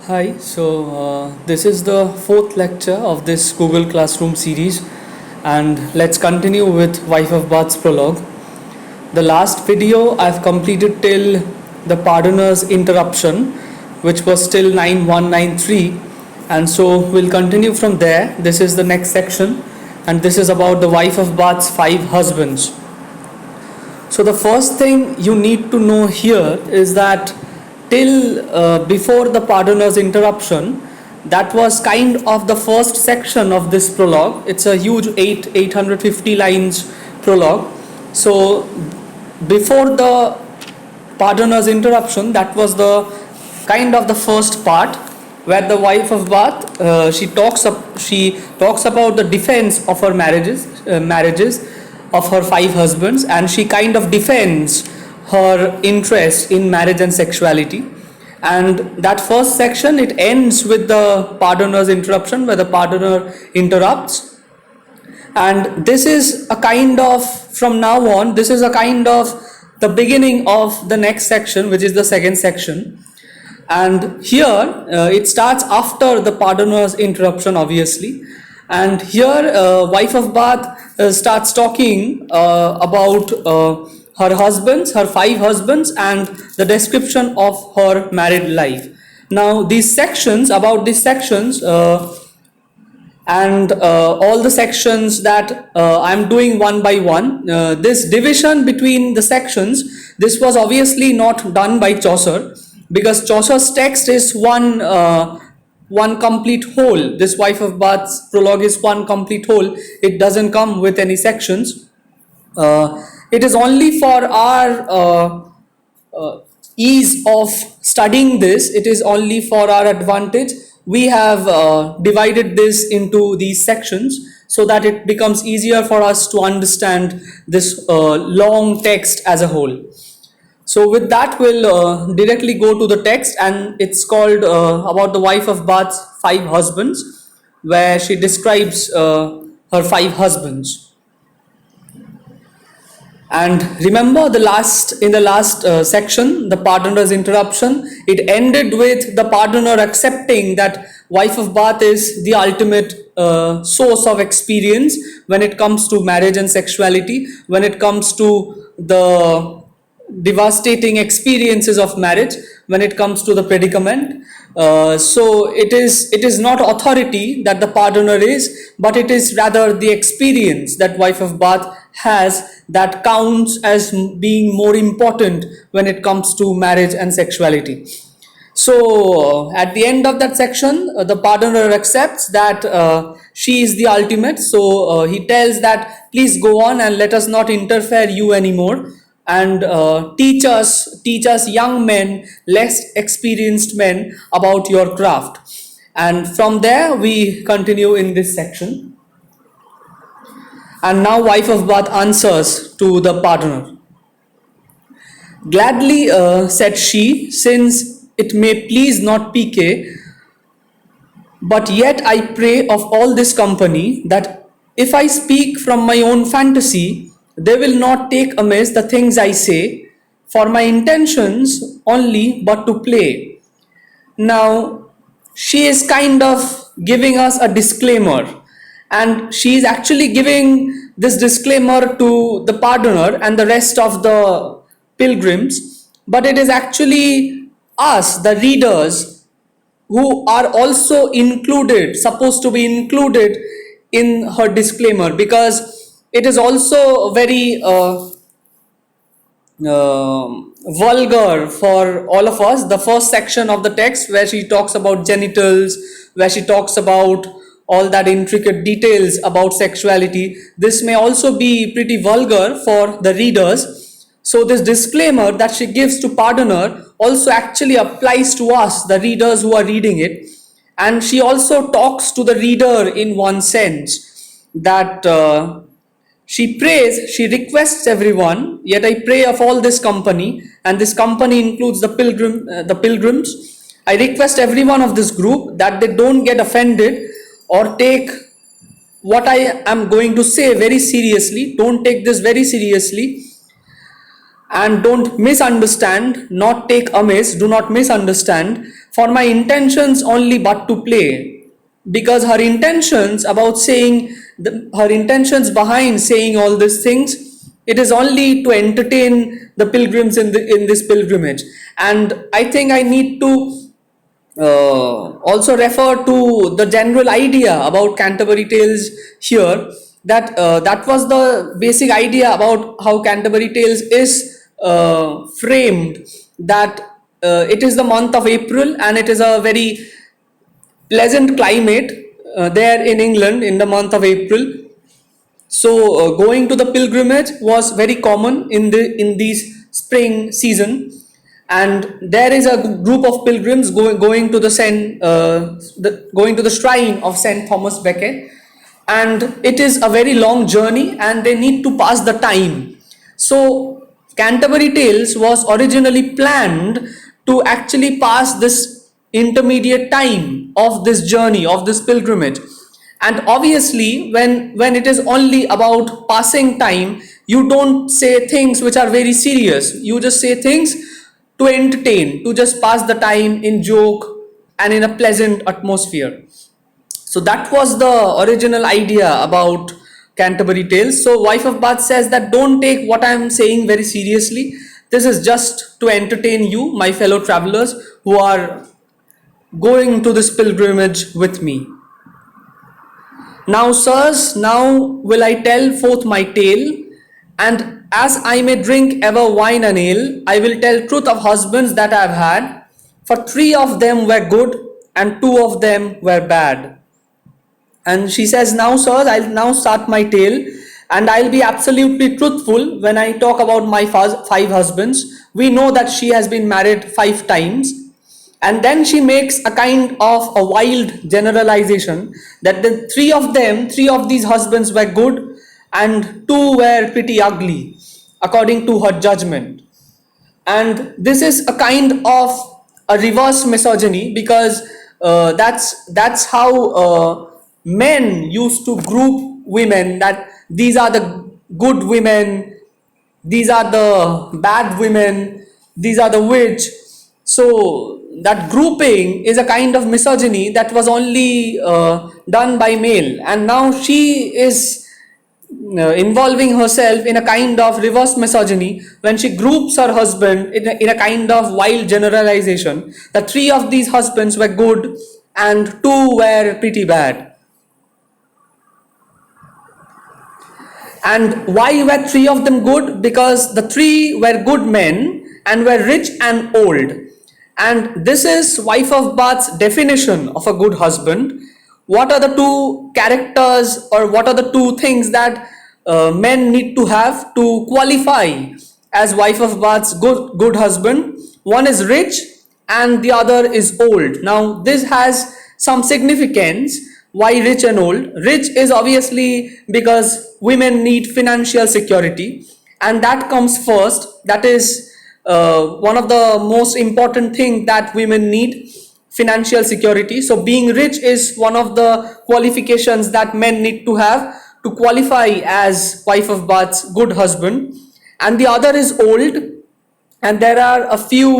Hi, this is the fourth lecture of this Google Classroom series, and let's continue with Wife of Bath's Prologue. The last video I've completed till the Pardoner's Interruption, which was till 9193, and so we'll continue from there. This is the next section, and this is about the Wife of Bath's 5 husbands. So, the first thing you need to know here is that till before the Pardoner's Interruption, that was kind of the first section of this prologue. It's a huge 850 lines prologue. So before the Pardoner's Interruption, that was the kind of the first part where the wife of Bath she talks about the defense of her marriages of her 5 husbands, and she kind of defends her interest in marriage and sexuality. And that first section, it ends with the Pardoner's Interruption, where the Pardoner interrupts. And this is a kind of, from now on, this is a kind of the beginning of the next section, which is the second section. And here it starts after the Pardoner's Interruption, obviously. And here wife of Bath starts talking about her husbands, her 5 husbands, and the description of her married life. Now these sections, about these sections and all the sections that I'm doing one by one, this division between the sections, this was obviously not done by Chaucer, because Chaucer's text is one complete whole. This Wife of Bath's prologue is one complete whole. It doesn't come with any sections. It is only for our ease of studying this, it is only for our advantage. We have divided this into these sections so that it becomes easier for us to understand this long text as a whole. So with that, we'll directly go to the text, and it's called about the wife of Bath's 5 husbands, where she describes her 5 husbands. And remember, in the last section, the Pardoner's Interruption, it ended with the Pardoner accepting that wife of Bath is the ultimate source of experience when it comes to marriage and sexuality, when it comes to the devastating experiences of marriage, when it comes to the predicament. So it is not authority that the Pardoner is, but it is rather the experience that wife of Bath has that counts as being more important when it comes to marriage and sexuality. So at the end of that section, the Pardoner accepts that she is the ultimate. So he tells that please go on and let us not interfere you anymore, and teach us young men, less experienced men, about your craft. And from there we continue in this section. And now wife of Bath answers to the Pardoner. Gladly, said she, since it may please not pique, but yet I pray of all this company that if I speak from my own fantasy, they will not take amiss the things I say, for my intentions only but to play. Now, she is kind of giving us a disclaimer, and she is actually giving this disclaimer to the Pardoner and the rest of the pilgrims, but it is actually us, the readers, who are also supposed to be included in her disclaimer, because it is also very vulgar for all of us. The first section of the text, where she talks about genitals, where she talks about all that intricate details about sexuality, this may also be pretty vulgar for the readers. So this disclaimer that she gives to Pardoner also actually applies to us, the readers who are reading it. And she also talks to the reader in one sense, that she requests everyone, yet I pray of all this company, and this company includes the pilgrims. I request everyone of this group that they don't get offended or take what I am going to say very seriously. Don't take this very seriously, and don't misunderstand, not take amiss, do not misunderstand, for my intentions only but to play, because her intentions about saying her intentions behind saying all these things, it is only to entertain the pilgrims in this pilgrimage. And I think I need to also refer to the general idea about Canterbury Tales here, that that was the basic idea about how Canterbury Tales is framed, that it is the month of April and it is a very pleasant climate there in England in the month of April. So going to the pilgrimage was very common in these spring season, and there is a group of pilgrims going to going to the shrine of Saint Thomas Becket, and it is a very long journey and they need to pass the time. So Canterbury Tales was originally planned to actually pass this intermediate time of this journey, of this pilgrimage. And obviously when it is only about passing time, you don't say things which are very serious, you just say things to entertain, to just pass the time in joke and in a pleasant atmosphere. So that was the original idea about Canterbury Tales. So Wife of Bath says that don't take what I am saying very seriously, this is just to entertain you, my fellow travelers who are going to this pilgrimage with me. Now, sirs, now will I tell forth my tale, and as I may drink ever wine and ale, I will tell truth of husbands that I have had, for 3 of them were good, and 2 of them were bad. And she says, now, sirs, I'll now start my tale, and I'll be absolutely truthful when I talk about my 5 husbands. We know that she has been married 5 times. And then she makes a kind of a wild generalization that the 3 of these husbands were good and 2 were pretty ugly, according to her judgment. And this is a kind of a reverse misogyny, because that's how men used to group women, that these are the good women, these are the bad women, these are the witch. So that grouping is a kind of misogyny that was only done by male, and now she is involving herself in a kind of reverse misogyny when she groups her husband in a kind of wild generalization. The 3 of these husbands were good and 2 were pretty bad. And why were 3 of them good? Because the 3 were good men and were rich and old. And this is Wife of Bath's definition of a good husband. What are the 2 characters, or what are the 2 things that men need to have to qualify as Wife of Bath's good husband? One is rich and the other is old. Now this has some significance. Why rich and old? Rich is obviously because women need financial security, and that comes first. That is one of the most important things that women need, financial security. So being rich is one of the qualifications that men need to have to qualify as Wife of Bath's good husband. And the other is old, and there are a few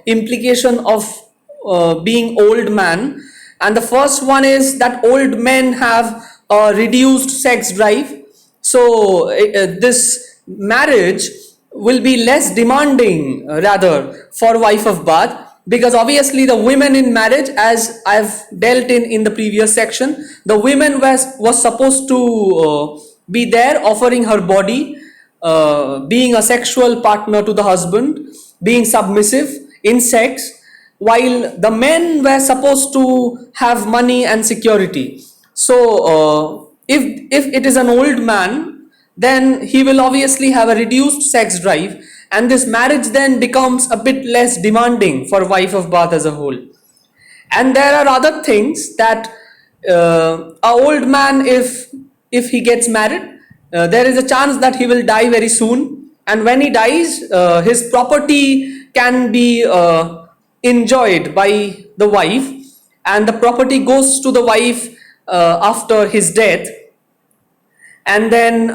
implications of being old man. And the first one is that old men have a reduced sex drive. So this marriage will be less demanding rather for Wife of Bath, because obviously the women in marriage, as I've dealt in the previous section, the women was supposed to be there offering her body, being a sexual partner to the husband, being submissive in sex, while the men were supposed to have money and security. So if it is an old man, then he will obviously have a reduced sex drive, and this marriage then becomes a bit less demanding for Wife of Bath as a whole. And there are other things that a old man, if he gets married, there is a chance that he will die very soon, and when he dies, his property can be enjoyed by the wife, and the property goes to the wife after his death. And then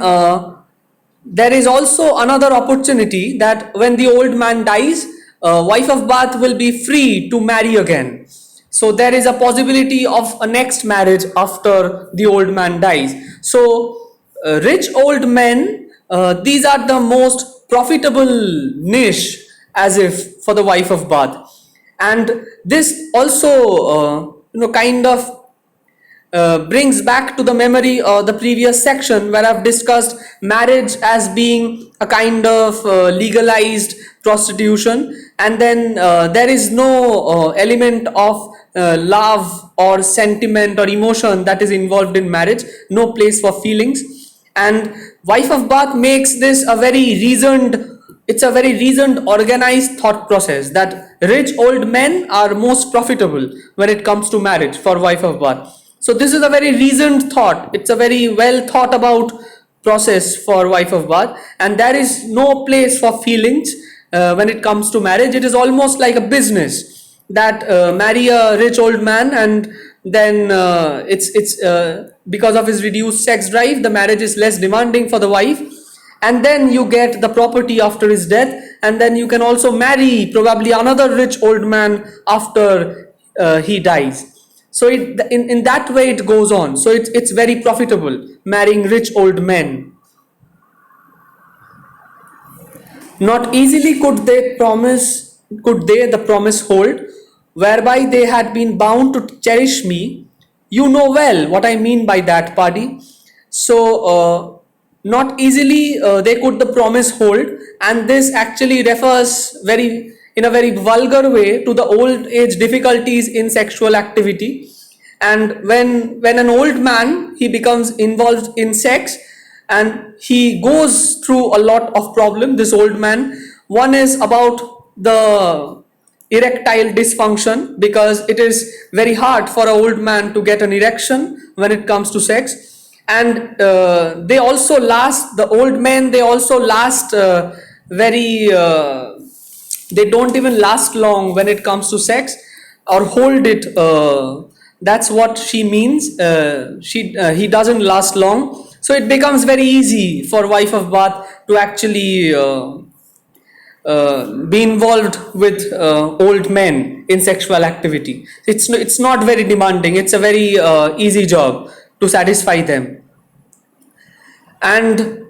there is also another opportunity that when the old man dies, wife of Bath will be free to marry again. So there is a possibility of a next marriage after the old man dies. So rich old men, these are the most profitable niche as if for the wife of Bath. And this also kind of brings back to the memory the previous section where I've discussed marriage as being a kind of legalized prostitution, and then there is no element of love or sentiment or emotion that is involved in marriage, no place for feelings. And wife of Bath makes this a very reasoned, it's a very reasoned, organized thought process that rich old men are most profitable when it comes to marriage for wife of Bath. So this is a very reasoned thought. It's a very well thought about process for wife of Bath, and there is no place for feelings when it comes to marriage. It is almost like a business that marry a rich old man, and then it's because of his reduced sex drive, the marriage is less demanding for the wife, and then you get the property after his death, and then you can also marry probably another rich old man after he dies. So in that way it goes on. So it's very profitable marrying rich old men. Not easily could they the promise hold, whereby they had been bound to cherish me. You know well what I mean by that, Paddy. So not easily they could the promise hold, and this actually refers in a very vulgar way to the old age difficulties in sexual activity. And when an old man, he becomes involved in sex, and he goes through a lot of problem, this old man. One is about the erectile dysfunction, because it is very hard for an old man to get an erection when it comes to sex. And they also last, the old men, they also last they don't even last long when it comes to sex or hold it. That's what she means. He doesn't last long. So it becomes very easy for wife of Bath to actually be involved with old men in sexual activity. It's not very demanding. It's a very easy job to satisfy them. And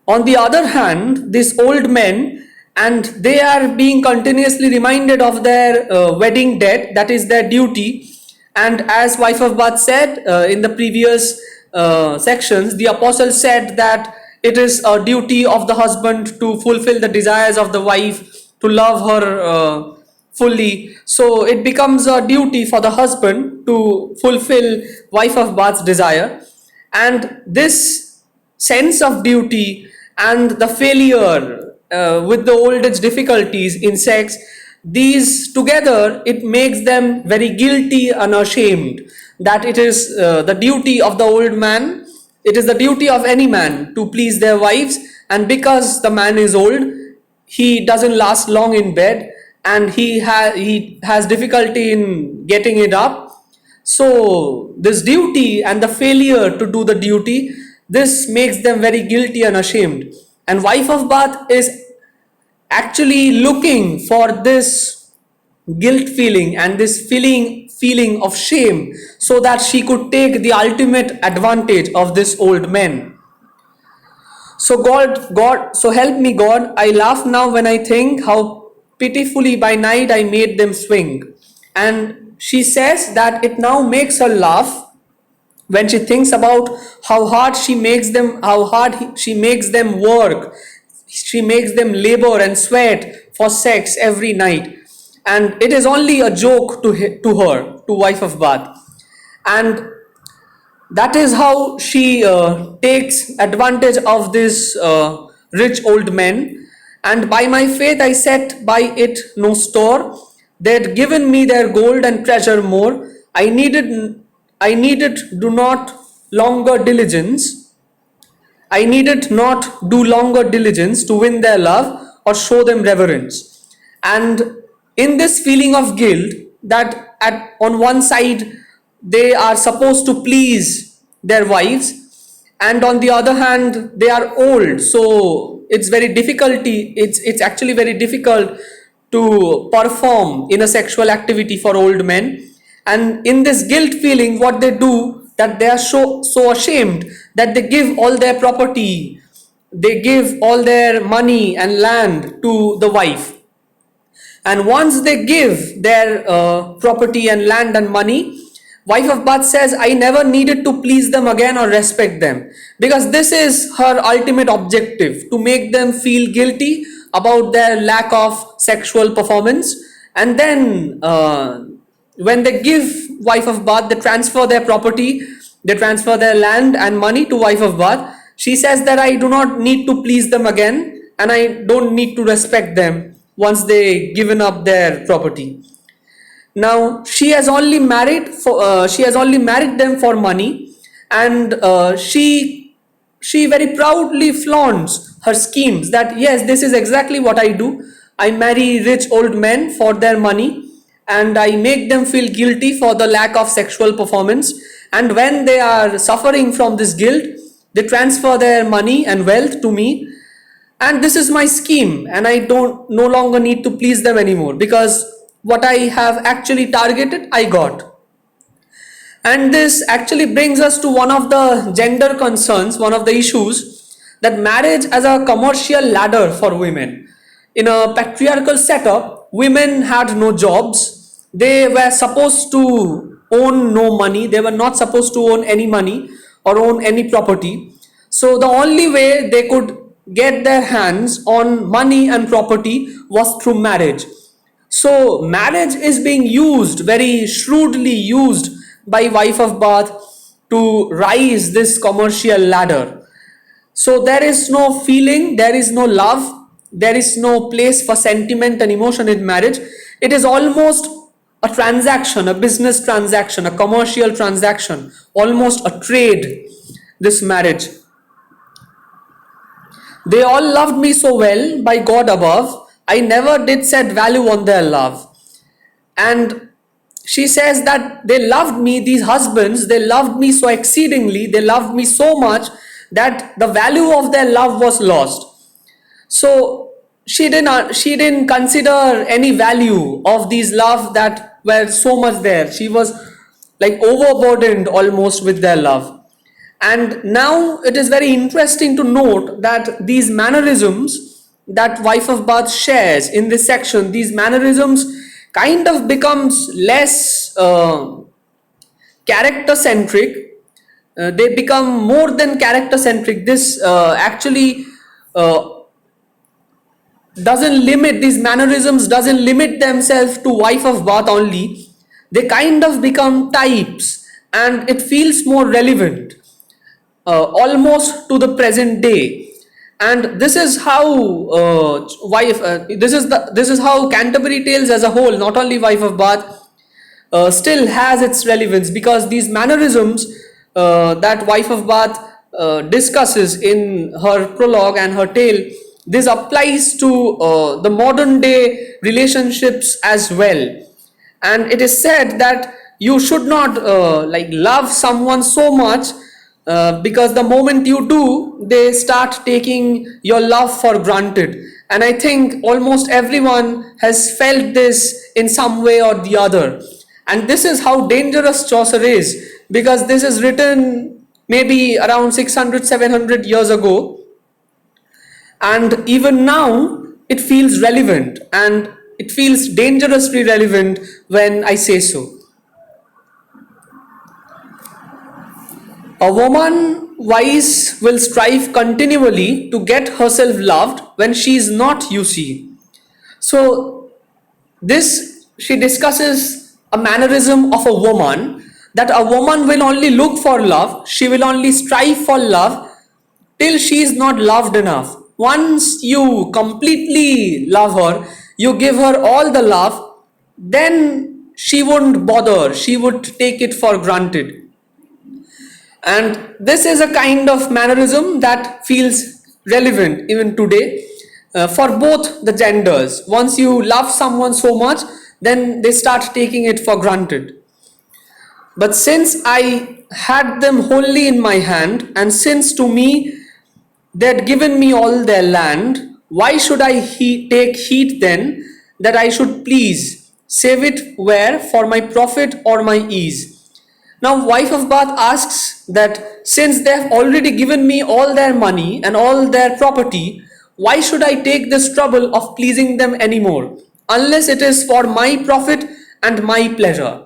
on the other hand, these old men, and they are being continuously reminded of their wedding debt, that is their duty. And as wife of Bath said in the previous sections, the apostle said that it is a duty of the husband to fulfill the desires of the wife, to love her fully. So it becomes a duty for the husband to fulfill wife of Bath's desire. And this sense of duty and the failure with the old age difficulties in sex, these together, it makes them very guilty and ashamed that it is the duty of the old man, it is the duty of any man to please their wives. And because the man is old, he doesn't last long in bed, and he has difficulty in getting it up. So this duty and the failure to do the duty, this makes them very guilty and ashamed. And wife of Bath is actually looking for this guilt feeling and this feeling of shame, so that she could take the ultimate advantage of this old man. So so help me God, I laugh now when I think how pitifully by night I made them swing. And she says that it now makes her laugh when she thinks about how hard she makes them, she makes them work, she makes them labor and sweat for sex every night. And it is only a joke to her, to wife of Bath. And that is how she takes advantage of this rich old men. And by my faith I set by it no store. They had given me their gold and treasure more. I needed do not longer diligence. I needed not do longer diligence to win their love or show them reverence. And in this feeling of guilt, that on one side they are supposed to please their wives, and on the other hand they are old, so it's actually very difficult to perform in a sexual activity for old men. And in this guilt feeling, what they do, that they are so ashamed that they give all their property, they give all their money and land to the wife. And once they give their property and land and money, wife of Bath says, I never needed to please them again or respect them, because this is her ultimate objective, to make them feel guilty about their lack of sexual performance. And then when they give wife of Bath, they transfer their property, they transfer their land and money to wife of Bath. She says that I do not need to please them again, and I don't need to respect them once they given up their property. Now she has only married them for money, and she very proudly flaunts her schemes that yes, this is exactly what I do. I marry rich old men for their money, and I make them feel guilty for the lack of sexual performance. And when they are suffering from this guilt, they transfer their money and wealth to me, and this is my scheme, and I don't no longer need to please them anymore, because what I have actually targeted, I got. And this actually brings us to one of the gender concerns, one of the issues, that marriage as a commercial ladder for women. In a patriarchal setup, women had no jobs, they were supposed to own no money, they were not supposed to own any money or own any property. So the only way they could get their hands on money and property was through marriage. So marriage is being used, very shrewdly used, by wife of Bath to rise this commercial ladder. So there is no feeling, there is no love, there is no place for sentiment and emotion in marriage. It is almost a transaction, a business transaction, a commercial transaction, almost a trade, this marriage. They all loved me so well, by God above, I never did set value on their love. And she says that they loved me, these husbands, they loved me so exceedingly, they loved me so much that the value of their love was lost. So she didn't consider any value of these love that were so much there. She was like overburdened almost with their love. And now it is very interesting to note that these mannerisms that wife of Bath shares in this section, these mannerisms kind of becomes less character centric. They become more than character centric. This actually doesn't limit, these mannerisms doesn't limit themselves to wife of Bath only. They kind of become types, and it feels more relevant, almost to the present day. And this is how this is how Canterbury Tales as a whole, not only wife of Bath, still has its relevance, because these mannerisms that wife of Bath discusses in her prologue and her tale, this applies to the modern day relationships as well. And it is said that you should not love someone so much, because the moment you do, they start taking your love for granted. And I think almost everyone has felt this in some way or the other. And this is how dangerous Chaucer is, because this is written maybe around 600-700 years ago, and even now it feels relevant, and it feels dangerously relevant when I say so. A woman wise will strive continually to get herself loved when she is not, you see. So this, she discusses a mannerism of a woman, that a woman will only look for love, she will only strive for love till she is not loved enough. Once you completely love her, you give her all the love, then she wouldn't bother, she would take it for granted. And this is a kind of mannerism that feels relevant even today, for both the genders. Once you love someone so much, then they start taking it for granted. But since I had them wholly in my hand, and since to me they had given me all their land, why should I take heed then that I should please, save it where for my profit or my ease. Now, wife of Bath asks that since they have already given me all their money and all their property, why should I take this trouble of pleasing them anymore, unless it is for my profit and my pleasure?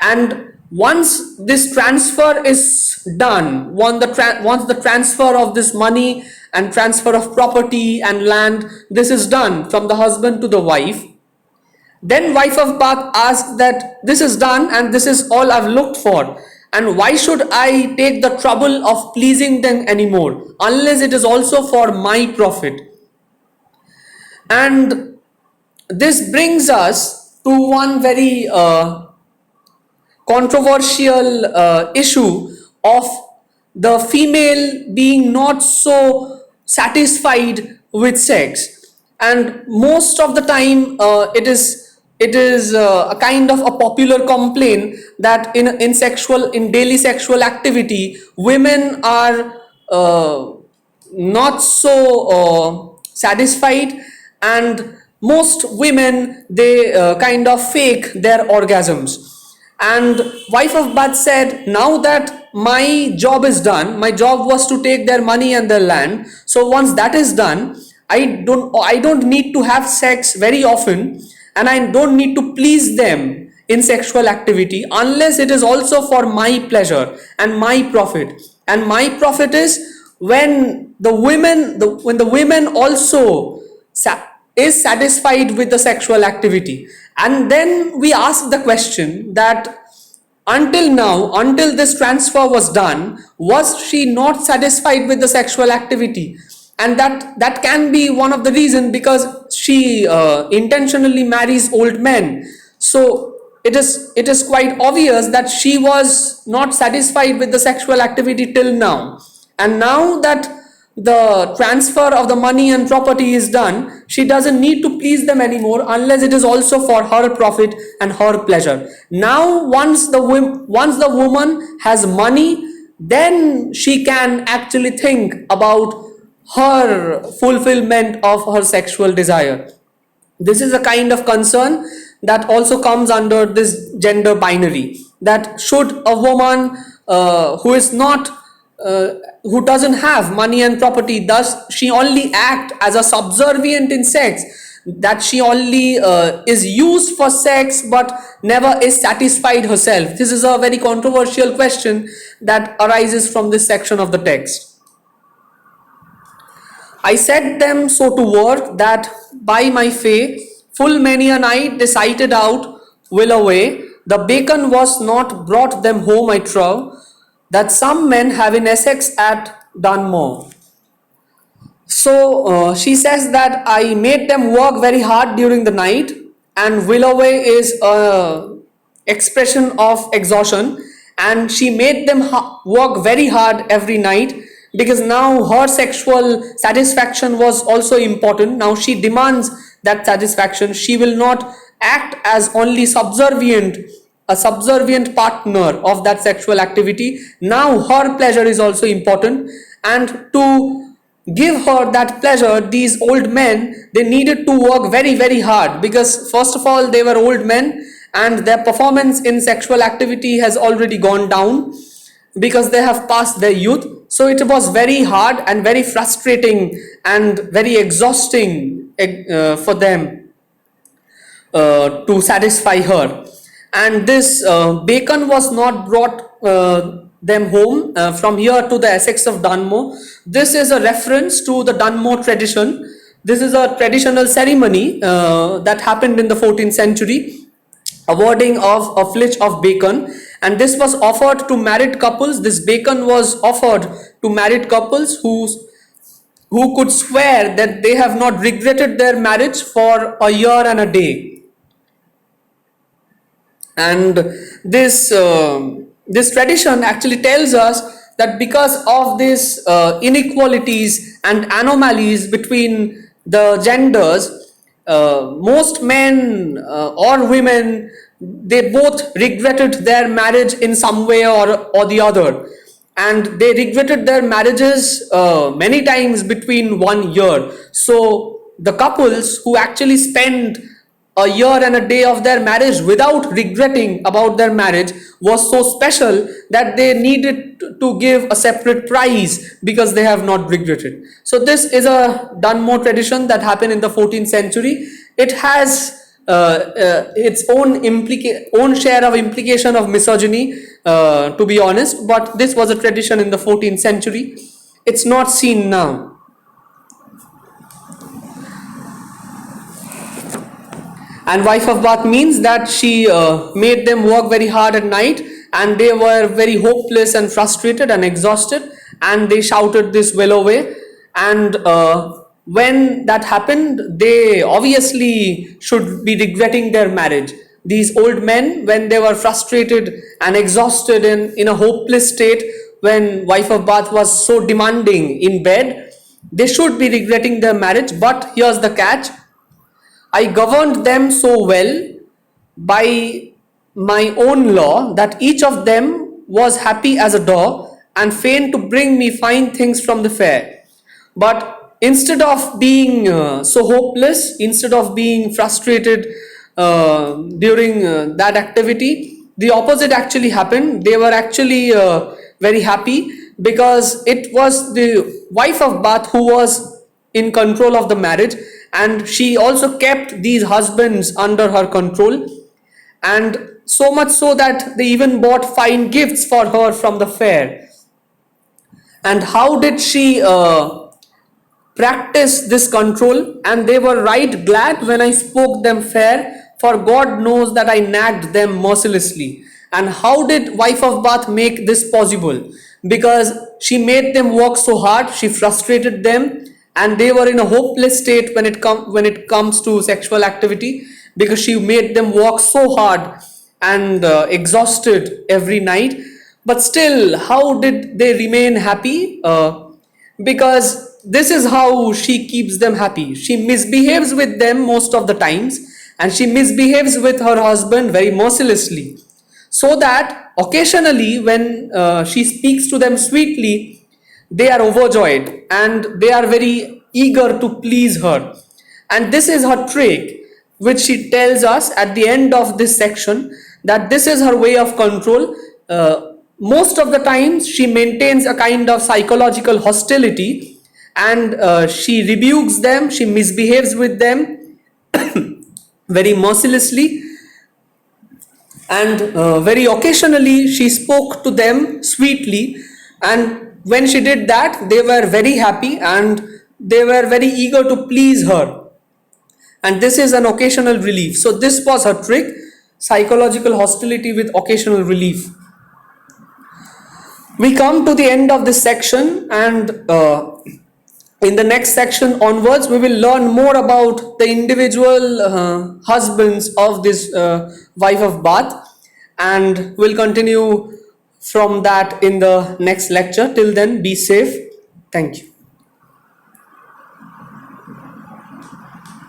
And once this transfer is done, once the transfer of this money and transfer of property and land, this is done from the husband to the wife, then wife of Bath asks that this is done and this is all I've looked for, and why should I take the trouble of pleasing them anymore, unless it is also for my profit? And this brings us to one very controversial issue of the female being not so satisfied with sex. And most of the time it is a kind of a popular complaint that in daily sexual activity, women are not so satisfied, and most women, they kind of fake their orgasms. And wife of Bath said, now that my job is done, my job was to take their money and their land, so once that is done, I don't need to have sex very often, and I don't need to please them in sexual activity, unless it is also for my pleasure and my profit. And my profit is when the women also is satisfied with the sexual activity. And then we ask the question that until now, until this transfer was done, was she not satisfied with the sexual activity? And that can be one of the reasons, because she intentionally marries old men. So it is quite obvious that she was not satisfied with the sexual activity till now. And now that the transfer of the money and property is done, she doesn't need to please them anymore, unless it is also for her profit and her pleasure. Now once the woman has money, then she can actually think about her fulfillment of her sexual desire. This is a kind of concern that also comes under this gender binary, that should a woman who is not who doesn't have money and property, does she only act as a subservient in sex, that she only is used for sex but never is satisfied herself? This is a very controversial question that arises from this section of the text. I set them so to work that by my fay, full many a night they sighted out will away. The bacon was not brought them home, I trow, that some men have in Essex at Dunmore. So she says that I made them work very hard during the night, and will away is a expression of exhaustion, and she made them work very hard every night, because now her sexual satisfaction was also important. Now she demands that satisfaction. She will not act as only a subservient partner of that sexual activity. Now her pleasure is also important, and to give her that pleasure, these old men, they needed to work very, very hard, because first of all, they were old men and their performance in sexual activity has already gone down, because they have passed their youth. So it was very hard and very frustrating and very exhausting for them to satisfy her. And this bacon was not brought them home from here to the Essex of Dunmore. This is a reference to the Dunmore tradition. This is a traditional ceremony that happened in the 14th century, awarding of a flitch of bacon, and this was offered to married couples. This bacon was offered to married couples who could swear that they have not regretted their marriage for a year and a day. And this tradition actually tells us that because of these inequalities and anomalies between the genders, most men or women, they both regretted their marriage in some way or the other, and they regretted their marriages many times between 1 year. So the couples who actually spend a year and a day of their marriage without regretting about their marriage was so special that they needed to give a separate prize because they have not regretted. So this is a Dunmore tradition that happened in the 14th century. It has its own share of implication of misogyny, to be honest, but this was a tradition in the 14th century. It's not seen now. And wife of Bath means that she made them work very hard at night, and they were very hopeless and frustrated and exhausted, and they shouted this well away. And when that happened, they obviously should be regretting their marriage. These old men, when they were frustrated and exhausted and in a hopeless state, when wife of Bath was so demanding in bed, they should be regretting their marriage. But here's the catch: I governed them so well by my own law that each of them was happy as a dog and fain to bring me fine things from the fair. But instead of being so hopeless, instead of being frustrated during that activity, the opposite actually happened. They were actually very happy because it was the wife of Bath who was in control of the marriage, and she also kept these husbands under her control, and so much so that they even bought fine gifts for her from the fair. And how did she practice this control? And they were right glad when I spoke them fair, for God knows that I nagged them mercilessly. And how did wife of Bath make this possible? Because she made them work so hard, she frustrated them, and they were in a hopeless state when it comes to sexual activity, because she made them work so hard and exhausted every night. But still, how did they remain happy? Because this is how she keeps them happy. She misbehaves with them most of the times, and she misbehaves with her husband very mercilessly, so that occasionally when she speaks to them sweetly, they are overjoyed and they are very eager to please her. And this is her trick, which she tells us at the end of this section, that this is her way of control. Most of the times she maintains a kind of psychological hostility, and she rebukes them, she misbehaves with them very mercilessly, and very occasionally she spoke to them sweetly, and when she did that, they were very happy and they were very eager to please her. And this is an occasional relief. So this was her trick: psychological hostility with occasional relief. We come to the end of this section, and in the next section onwards, we will learn more about the individual husbands of this wife of Bath, and we'll continue from that in the next lecture. Till then, be safe. Thank you.